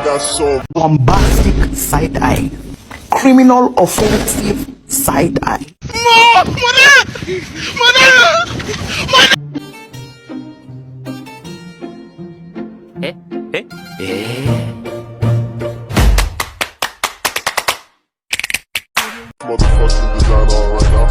got so bombastic side eye, criminal offensive side eye. motherfucking design on right now.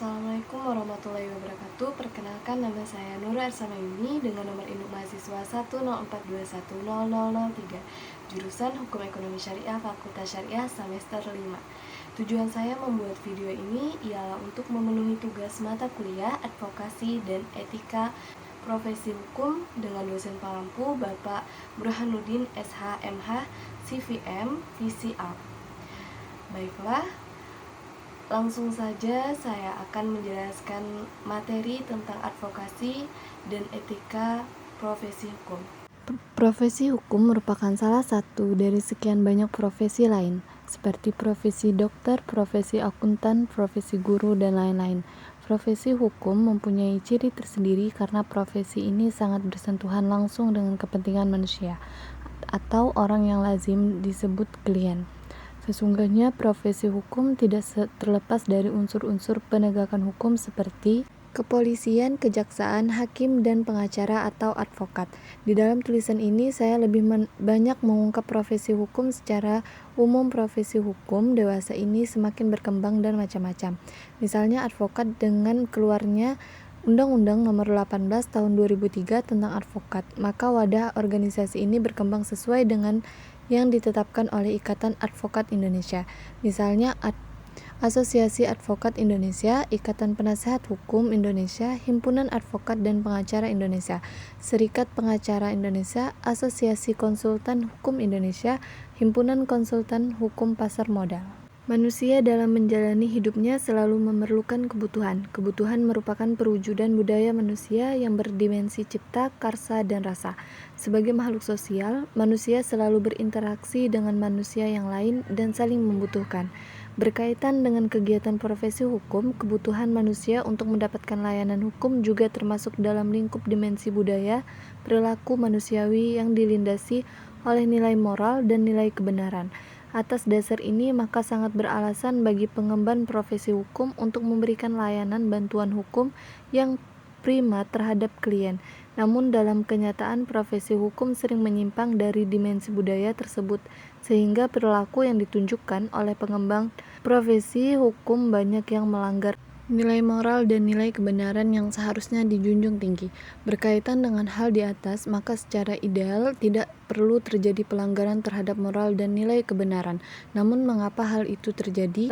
Assalamualaikum warahmatullahi wabarakatuh. Perkenalkan, nama saya Nura Arsamayuni dengan nomor induk mahasiswa 104210003, jurusan Hukum Ekonomi Syariah Fakultas Syariah semester 5. Tujuan saya membuat video ini ialah untuk memenuhi tugas mata kuliah Advokasi dan Etika Profesi Hukum dengan dosen pengampu Bapak Burhanuddin SH.MH, CVM, VCA. Baiklah, langsung saja saya akan menjelaskan materi tentang advokasi dan etika profesi hukum. Profesi hukum merupakan salah satu dari sekian banyak profesi lain, seperti profesi dokter, profesi akuntan, profesi guru, dan lain-lain. Profesi hukum mempunyai ciri tersendiri karena profesi ini sangat bersentuhan langsung dengan kepentingan manusia, atau orang yang lazim disebut klien. Sesungguhnya profesi hukum tidak terlepas dari unsur-unsur penegakan hukum seperti kepolisian, kejaksaan, hakim, dan pengacara atau advokat. Di dalam tulisan ini saya lebih banyak mengungkap profesi hukum secara umum. Profesi hukum dewasa ini semakin berkembang dan macam-macam. Misalnya advokat dengan keluarnya Undang-Undang Nomor 18 Tahun 2003 tentang advokat, maka wadah organisasi ini berkembang sesuai dengan yang ditetapkan oleh Ikatan Advokat Indonesia. Misalnya Asosiasi Advokat Indonesia, Ikatan Penasehat Hukum Indonesia, Himpunan Advokat dan Pengacara Indonesia, Serikat Pengacara Indonesia, Asosiasi Konsultan Hukum Indonesia, Himpunan Konsultan Hukum Pasar Modal. Manusia dalam menjalani hidupnya selalu memerlukan kebutuhan. Kebutuhan merupakan perwujudan budaya manusia yang berdimensi cipta, karsa, dan rasa. Sebagai makhluk sosial, manusia selalu berinteraksi dengan manusia yang lain dan saling membutuhkan. Berkaitan dengan kegiatan profesi hukum, kebutuhan manusia untuk mendapatkan layanan hukum juga termasuk dalam lingkup dimensi budaya, perilaku manusiawi yang dilindasi oleh nilai moral dan nilai kebenaran. Atas dasar ini, maka sangat beralasan bagi pengemban profesi hukum untuk memberikan layanan bantuan hukum yang prima terhadap klien. Namun dalam kenyataan profesi hukum sering menyimpang dari dimensi budaya tersebut, sehingga perilaku yang ditunjukkan oleh pengembang profesi hukum banyak yang melanggar nilai moral dan nilai kebenaran yang seharusnya dijunjung tinggi. Berkaitan dengan hal di atas, maka secara ideal tidak perlu terjadi pelanggaran terhadap moral dan nilai kebenaran. Namun mengapa hal itu terjadi?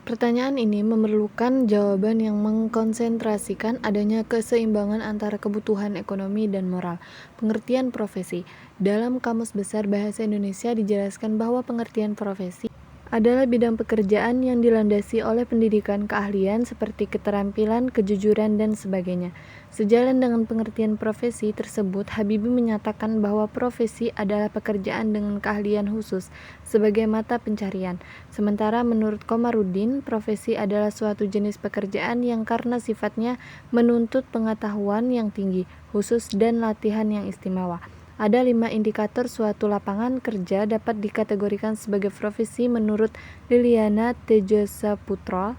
Pertanyaan ini memerlukan jawaban yang mengkonsentrasikan adanya keseimbangan antara kebutuhan ekonomi dan moral. Pengertian profesi. Dalam Kamus Besar Bahasa Indonesia dijelaskan bahwa pengertian profesi adalah bidang pekerjaan yang dilandasi oleh pendidikan keahlian seperti keterampilan, kejujuran, dan sebagainya. Sejalan dengan pengertian profesi tersebut, Habibie menyatakan bahwa profesi adalah pekerjaan dengan keahlian khusus sebagai mata pencarian. Sementara menurut Komarudin, profesi adalah suatu jenis pekerjaan yang karena sifatnya menuntut pengetahuan yang tinggi, khusus, dan latihan yang istimewa. Ada 5 indikator suatu lapangan kerja dapat dikategorikan sebagai profesi menurut Liliana Tejosaputra.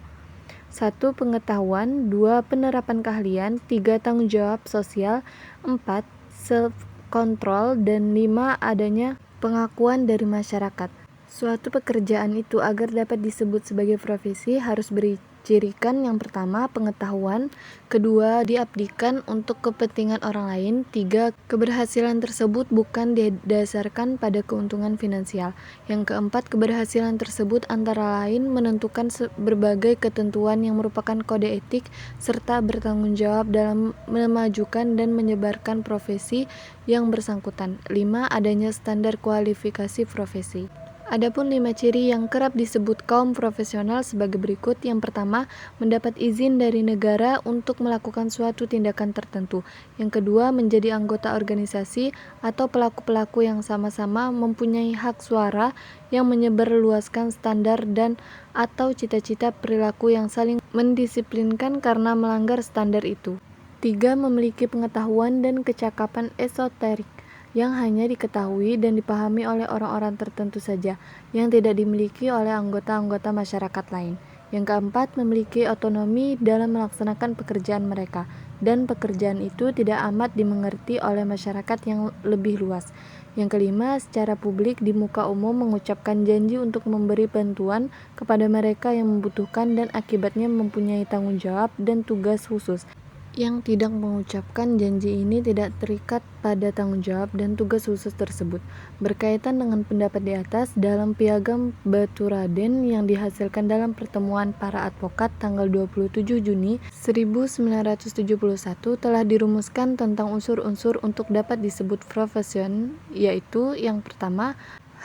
1. Pengetahuan. 2. Penerapan keahlian. 3. Tanggung jawab sosial. 4. Self-control. Dan 5. Adanya pengakuan dari masyarakat. Suatu pekerjaan itu agar dapat disebut sebagai profesi harus bercirikan yang pertama, pengetahuan. Kedua, diabdikan untuk kepentingan orang lain. 3. Keberhasilan tersebut bukan didasarkan pada keuntungan finansial. Yang keempat, keberhasilan tersebut antara lain menentukan berbagai ketentuan yang merupakan kode etik serta bertanggung jawab dalam memajukan dan menyebarkan profesi yang bersangkutan. 5. Adanya standar kualifikasi profesi. Adapun 5 ciri yang kerap disebut kaum profesional sebagai berikut. Yang pertama, mendapat izin dari negara untuk melakukan suatu tindakan tertentu. Yang kedua, menjadi anggota organisasi atau pelaku-pelaku yang sama-sama mempunyai hak suara yang menyebarluaskan standar dan atau cita-cita perilaku yang saling mendisiplinkan karena melanggar standar itu. 3. Memiliki pengetahuan dan kecakapan esoterik yang hanya diketahui dan dipahami oleh orang-orang tertentu saja, yang tidak dimiliki oleh anggota-anggota masyarakat lain. Yang keempat, memiliki otonomi dalam melaksanakan pekerjaan mereka, dan pekerjaan itu tidak amat dimengerti oleh masyarakat yang lebih luas. Yang kelima, secara publik di muka umum mengucapkan janji untuk memberi bantuan kepada mereka yang membutuhkan dan akibatnya mempunyai tanggung jawab dan tugas khusus. Yang tidak mengucapkan janji ini tidak terikat pada tanggung jawab dan tugas khusus tersebut. Berkaitan dengan pendapat di atas, dalam Piagam Baturaden yang dihasilkan dalam pertemuan para advokat tanggal 27 Juni 1971 telah dirumuskan tentang unsur-unsur untuk dapat disebut profesion, yaitu yang pertama,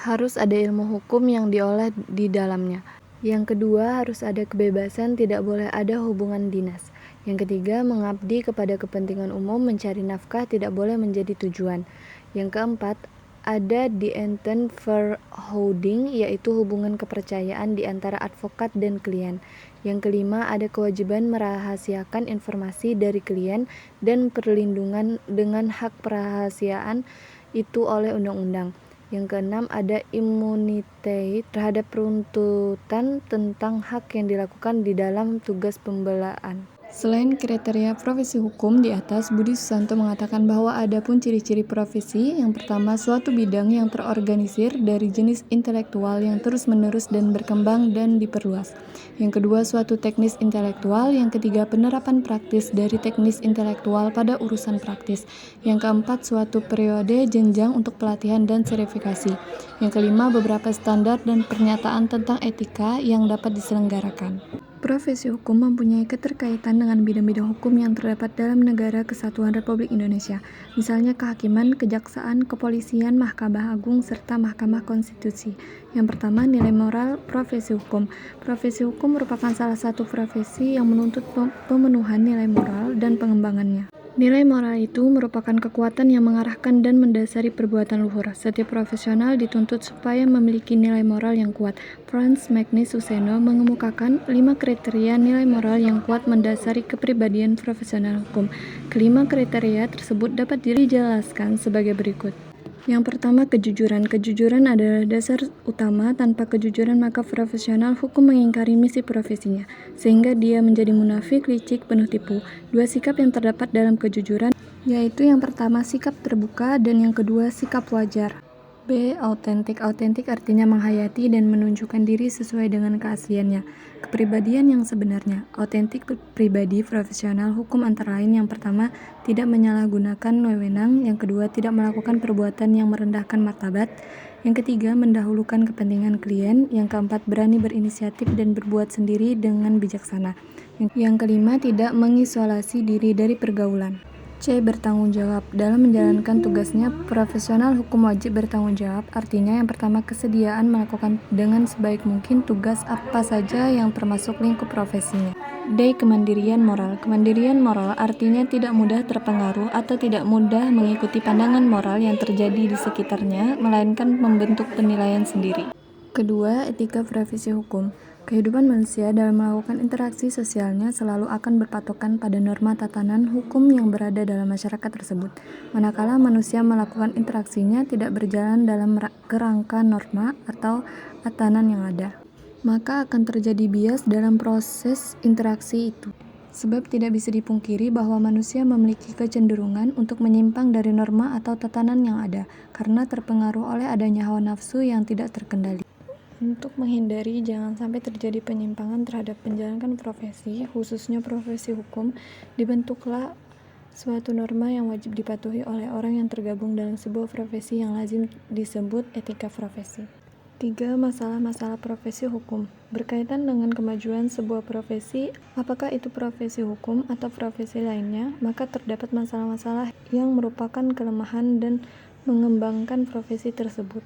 harus ada ilmu hukum yang diolah di dalamnya. Yang kedua, harus ada kebebasan, tidak boleh ada hubungan dinas. Yang ketiga, mengabdi kepada kepentingan umum, mencari nafkah tidak boleh menjadi tujuan. Yang keempat, ada die enten verhouding, yaitu hubungan kepercayaan di antara advokat dan klien. Yang kelima, ada kewajiban merahasiakan informasi dari klien dan perlindungan dengan hak perahasiaan itu oleh undang-undang. Yang keenam, ada imunitas terhadap peruntutan tentang hak yang dilakukan di dalam tugas pembelaan. Selain kriteria profesi hukum di atas, Budi Susanto mengatakan bahwa ada pun ciri-ciri profesi. Yang pertama, suatu bidang yang terorganisir dari jenis intelektual yang terus-menerus dan berkembang dan diperluas. Yang kedua, suatu teknis intelektual. Yang ketiga, penerapan praktis dari teknis intelektual pada urusan praktis. Yang keempat, suatu periode jenjang untuk pelatihan dan sertifikasi. Yang kelima, beberapa standar dan pernyataan tentang etika yang dapat diselenggarakan. Profesi hukum mempunyai keterkaitan dengan bidang-bidang hukum yang terdapat dalam Negara Kesatuan Republik Indonesia, misalnya kehakiman, kejaksaan, kepolisian, Mahkamah Agung, serta Mahkamah Konstitusi. Yang pertama, nilai moral profesi hukum. Profesi hukum merupakan salah satu profesi yang menuntut pemenuhan nilai moral dan pengembangannya. Nilai moral itu merupakan kekuatan yang mengarahkan dan mendasari perbuatan luhur. Setiap profesional dituntut supaya memiliki nilai moral yang kuat. Franz Magnus Suseno mengemukakan 5 kriteria nilai moral yang kuat mendasari kepribadian profesional hukum. Kelima kriteria tersebut dapat dijelaskan sebagai berikut. Yang pertama, kejujuran. Kejujuran adalah dasar utama. Tanpa kejujuran maka profesional hukum mengingkari misi profesinya, sehingga dia menjadi munafik, licik, penuh tipu. 2 sikap yang terdapat dalam kejujuran, yaitu yang pertama sikap terbuka dan yang kedua sikap wajar. B. Autentik. Autentik artinya menghayati dan menunjukkan diri sesuai dengan keasliannya. Kepribadian yang sebenarnya. Autentik pribadi profesional hukum antara lain yang pertama, tidak menyalahgunakan wewenang. Yang kedua, tidak melakukan perbuatan yang merendahkan martabat. Yang ketiga, mendahulukan kepentingan klien. Yang keempat, berani berinisiatif dan berbuat sendiri dengan bijaksana. Yang kelima, tidak mengisolasi diri dari pergaulan. C. Bertanggung jawab. Dalam menjalankan tugasnya, profesional hukum wajib bertanggung jawab. Artinya yang pertama, kesediaan melakukan dengan sebaik mungkin tugas apa saja yang termasuk lingkup profesinya. D. Kemandirian moral. Kemandirian moral artinya tidak mudah terpengaruh atau tidak mudah mengikuti pandangan moral yang terjadi di sekitarnya, melainkan membentuk penilaian sendiri. Kedua, etika profesi hukum. Kehidupan manusia dalam melakukan interaksi sosialnya selalu akan berpatokan pada norma tatanan hukum yang berada dalam masyarakat tersebut. Manakala manusia melakukan interaksinya tidak berjalan dalam kerangka norma atau tatanan yang ada, maka akan terjadi bias dalam proses interaksi itu. Sebab tidak bisa dipungkiri bahwa manusia memiliki kecenderungan untuk menyimpang dari norma atau tatanan yang ada, karena terpengaruh oleh adanya hawa nafsu yang tidak terkendali. Untuk menghindari jangan sampai terjadi penyimpangan terhadap menjalankan profesi, khususnya profesi hukum, dibentuklah suatu norma yang wajib dipatuhi oleh orang yang tergabung dalam sebuah profesi yang lazim disebut etika profesi. 3. Masalah-masalah profesi hukum. Berkaitan dengan kemajuan sebuah profesi, apakah itu profesi hukum atau profesi lainnya, maka terdapat masalah-masalah yang merupakan kelemahan dan mengembangkan profesi tersebut.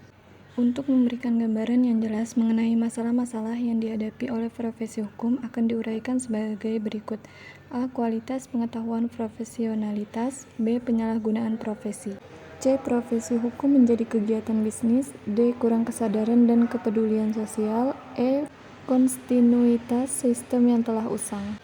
Untuk memberikan gambaran yang jelas mengenai masalah-masalah yang dihadapi oleh profesi hukum akan diuraikan sebagai berikut. A. Kualitas pengetahuan profesionalitas. B. Penyalahgunaan profesi. C. Profesi hukum menjadi kegiatan bisnis. D. Kurang kesadaran dan kepedulian sosial. E. Kontinuitas sistem yang telah usang.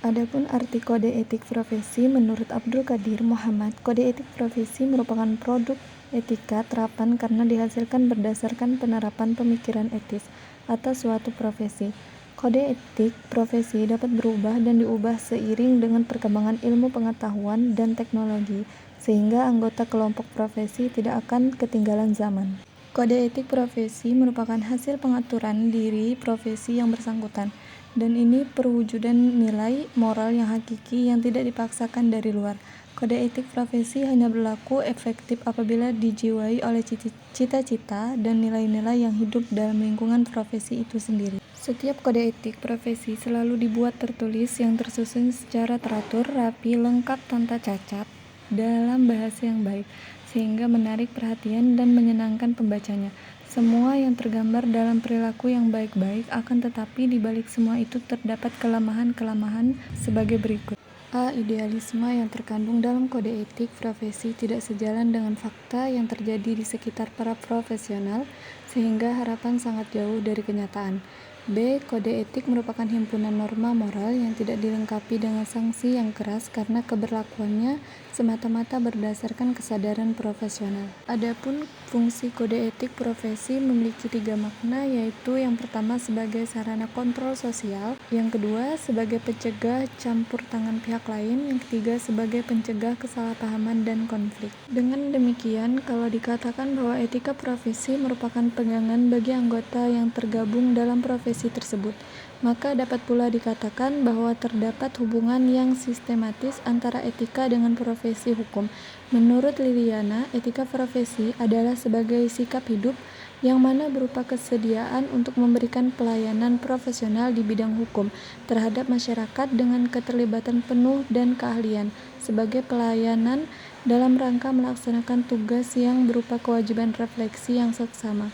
Adapun arti kode etik profesi menurut Abdul Qadir Muhammad, kode etik profesi merupakan produk etika terapan karena dihasilkan berdasarkan penerapan pemikiran etis atas suatu profesi. Kode etik profesi dapat berubah dan diubah seiring dengan perkembangan ilmu pengetahuan dan teknologi, sehingga anggota kelompok profesi tidak akan ketinggalan zaman. Kode etik profesi merupakan hasil pengaturan diri profesi yang bersangkutan, dan ini perwujudan nilai moral yang hakiki yang tidak dipaksakan dari luar. Kode etik profesi hanya berlaku efektif apabila dijiwai oleh cita-cita dan nilai-nilai yang hidup dalam lingkungan profesi itu sendiri. Setiap kode etik profesi selalu dibuat tertulis yang tersusun secara teratur, rapi, lengkap tanpa cacat, dalam bahasa yang baik, sehingga menarik perhatian dan menyenangkan pembacanya. Semua yang tergambar dalam perilaku yang baik-baik, akan tetapi di balik semua itu terdapat kelemahan-kelemahan sebagai berikut. A. Idealisme yang terkandung dalam kode etik profesi tidak sejalan dengan fakta yang terjadi di sekitar para profesional, sehingga harapan sangat jauh dari kenyataan. B. Kode etik merupakan himpunan norma moral yang tidak dilengkapi dengan sanksi yang keras karena keberlakuannya semata-mata berdasarkan kesadaran profesional. Adapun fungsi kode etik profesi memiliki 3 makna, yaitu yang pertama sebagai sarana kontrol sosial, yang kedua sebagai pencegah campur tangan pihak lain, yang ketiga sebagai pencegah kesalahpahaman dan konflik. Dengan demikian, kalau dikatakan bahwa etika profesi merupakan pegangan bagi anggota yang tergabung dalam profesi tersebut, maka dapat pula dikatakan bahwa terdapat hubungan yang sistematis antara etika dengan profesi hukum. Menurut Liliana, etika profesi adalah sebagai sikap hidup yang mana berupa kesediaan untuk memberikan pelayanan profesional di bidang hukum terhadap masyarakat dengan keterlibatan penuh dan keahlian sebagai pelayanan dalam rangka melaksanakan tugas yang berupa kewajiban refleksi yang seksama.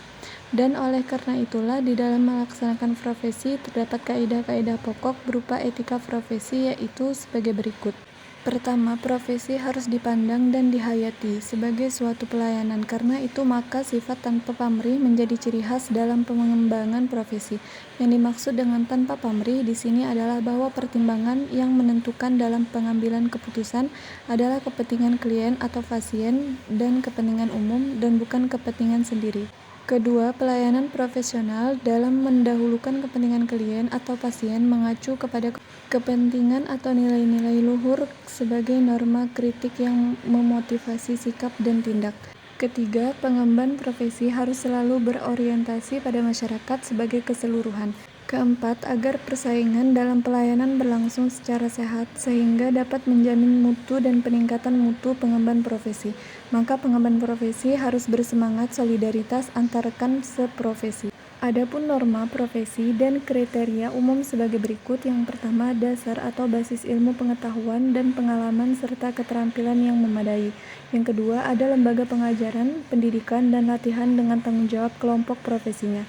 Dan oleh karena itulah di dalam melaksanakan profesi terdapat kaidah-kaidah pokok berupa etika profesi, yaitu sebagai berikut. Pertama, profesi harus dipandang dan dihayati sebagai suatu pelayanan. Karena itu maka sifat tanpa pamrih menjadi ciri khas dalam pengembangan profesi. Yang dimaksud dengan tanpa pamrih di sini adalah bahwa pertimbangan yang menentukan dalam pengambilan keputusan adalah kepentingan klien atau pasien dan kepentingan umum dan bukan kepentingan sendiri. Kedua, pelayanan profesional dalam mendahulukan kepentingan klien atau pasien mengacu kepada kepentingan atau nilai-nilai luhur sebagai norma kritik yang memotivasi sikap dan tindak. Ketiga, pengemban profesi harus selalu berorientasi pada masyarakat sebagai keseluruhan. Keempat, agar persaingan dalam pelayanan berlangsung secara sehat sehingga dapat menjamin mutu dan peningkatan mutu pengemban profesi, maka pengemban profesi harus bersemangat solidaritas antar rekan seprofesi. Adapun norma profesi dan kriteria umum sebagai berikut. Yang pertama, dasar atau basis ilmu pengetahuan dan pengalaman serta keterampilan yang memadai. Yang kedua, ada lembaga pengajaran, pendidikan, dan latihan dengan tanggung jawab kelompok profesinya.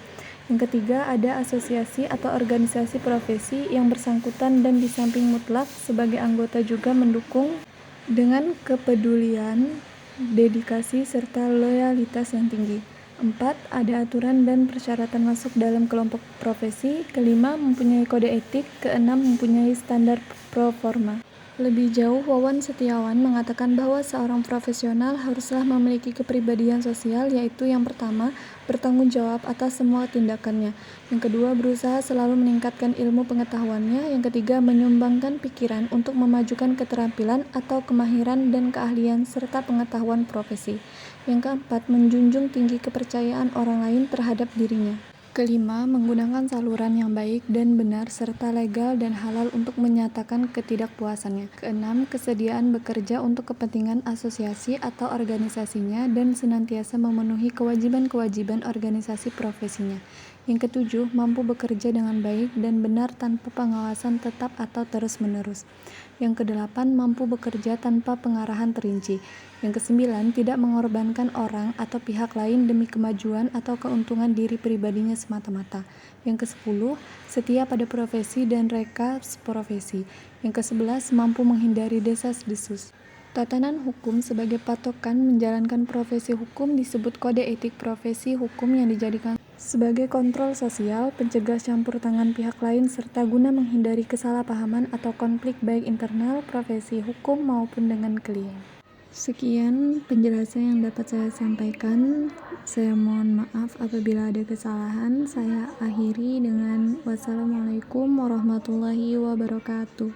Yang ketiga, ada asosiasi atau organisasi profesi yang bersangkutan dan di samping mutlak sebagai anggota juga mendukung dengan kepedulian, dedikasi, serta loyalitas yang tinggi. 4. Ada aturan dan persyaratan masuk dalam kelompok profesi. Kelima, mempunyai kode etik. Keenam, mempunyai standar pro forma. Lebih jauh, Wawan Setiawan mengatakan bahwa seorang profesional haruslah memiliki kepribadian sosial, yaitu yang pertama, bertanggung jawab atas semua tindakannya. Yang kedua, berusaha selalu meningkatkan ilmu pengetahuannya. Yang ketiga, menyumbangkan pikiran untuk memajukan keterampilan atau kemahiran dan keahlian serta pengetahuan profesi. Yang keempat, menjunjung tinggi kepercayaan orang lain terhadap dirinya. Kelima, menggunakan saluran yang baik dan benar serta legal dan halal untuk menyatakan ketidakpuasannya. Keenam, kesediaan bekerja untuk kepentingan asosiasi atau organisasinya dan senantiasa memenuhi kewajiban-kewajiban organisasi profesinya. Yang ketujuh, mampu bekerja dengan baik dan benar tanpa pengawasan tetap atau terus-menerus. Yang kedelapan, mampu bekerja tanpa pengarahan terinci. Yang kesembilan, tidak mengorbankan orang atau pihak lain demi kemajuan atau keuntungan diri pribadinya semata-mata. Yang kesepuluh, setia pada profesi dan reka profesi. Yang kesebelas, mampu menghindari desas-desus. Tatanan hukum sebagai patokan menjalankan profesi hukum disebut kode etik profesi hukum yang dijadikan sebagai kontrol sosial, pencegah campur tangan pihak lain, serta guna menghindari kesalahpahaman atau konflik baik internal profesi hukum maupun dengan klien. Sekian penjelasan yang dapat saya sampaikan. Saya mohon maaf apabila ada kesalahan. Saya akhiri dengan wassalamualaikum warahmatullahi wabarakatuh.